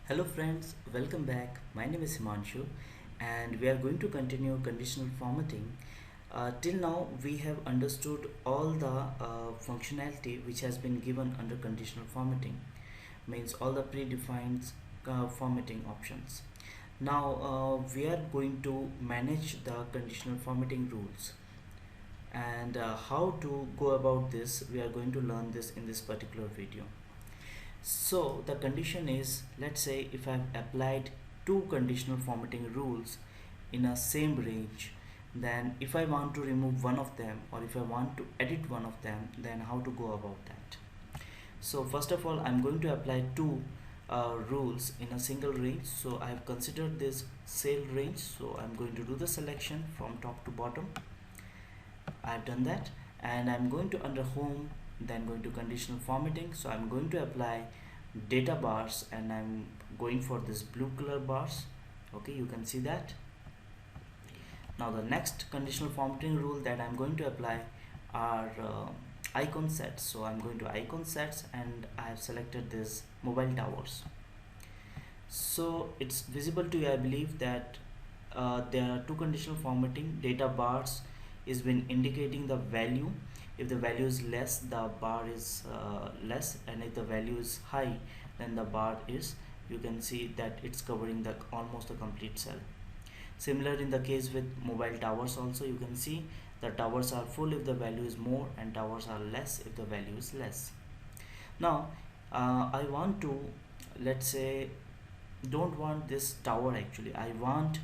Hello friends, welcome back. My name is Mange and we are going to continue conditional formatting. Till now we have understood all the functionality which has been given under conditional formatting, means all the predefined formatting options. Now we are going to manage the conditional formatting rules, and how to go about this we are going to learn this in this particular video. So the condition is, let's say if I've applied two conditional formatting rules in a same range, then if I want to remove one of them or if I want to edit one of them, then how to go about that. So first of all, I'm going to apply two rules in a single range. So I have considered this cell range, so I'm going to do the selection from top to bottom. I've done that, and I'm going to under home, then going to conditional formatting. So I'm going to apply data bars and I'm going for this blue color bars. Okay, you can see that. Now the next conditional formatting rule that I'm going to apply are icon sets. So I'm going to icon sets and I have selected this mobile towers. So it's visible to you, I believe, that there are two conditional formatting. Data bars is been indicating the value. If the value is less, the bar is less, and if the value is high, then the bar is, you can see that it's covering the almost the complete cell. Similar in the case with mobile towers also, you can see the towers are full if the value is more and towers are less if the value is less. Now I want to, let's say, don't want this tower. Actually I want,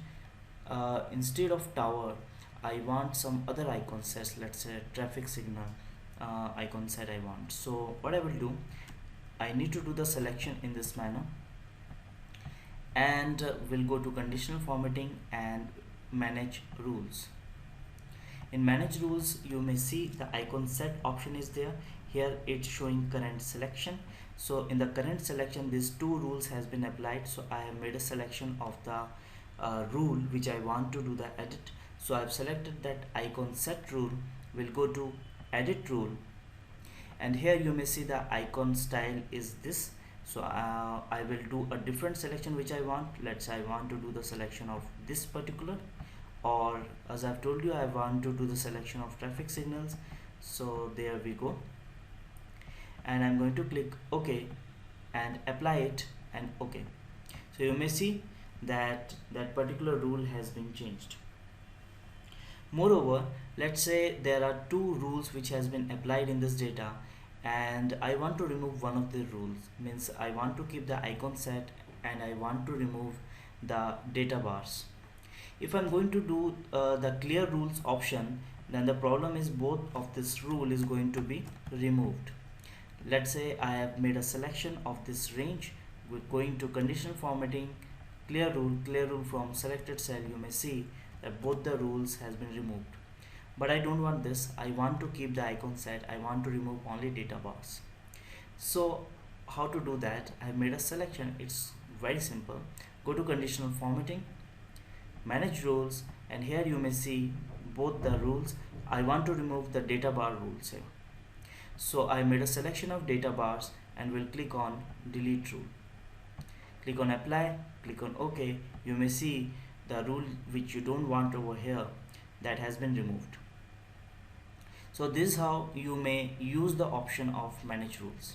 instead of tower, I want some other icon sets. Let's say traffic signal icon set I want. So what I will do, I need to do the selection in this manner, and we'll go to conditional formatting and manage rules. In manage rules, you may see the icon set option is there. Here it's showing current selection. So in the current selection, these two rules has been applied. So I have made a selection of the rule which I want to do the edit. So I've selected that icon set rule. We'll go to edit rule, and here you may see the icon style is this. So I will do a different selection which I want. Let's say I want to do the selection of this particular, or as I've told you, I want to do the selection of traffic signals. So there we go, and I'm going to click OK and apply it and OK. So you may see that that particular rule has been changed. Moreover, let's say there are two rules which has been applied in this data, and I want to remove one of the rules. Means I want to keep the icon set and I want to remove the data bars. If I'm going to do the clear rules option, then the problem is both of this rule is going to be removed. Let's say I have made a selection of this range. We're going to conditional formatting, clear rule from selected cell. You may see that both the rules has been removed, but I don't want this. I want to keep the icon set. I want to remove only data bars. So how to do that? I have made a selection. It's very simple. Go to conditional formatting, manage rules, and here you may see both the rules. I want to remove the data bar rules here. So I made a selection of data bars and will click on delete rule. Click on apply, click on OK. You may see the rule which you don't want over here, that has been removed. So this is how you may use the option of manage rules.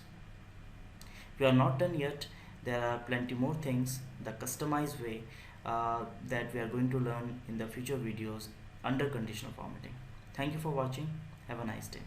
We are not done yet. There are plenty more things, the customized way, that we are going to learn in the future videos under conditional formatting. Thank you for watching. Have a nice day.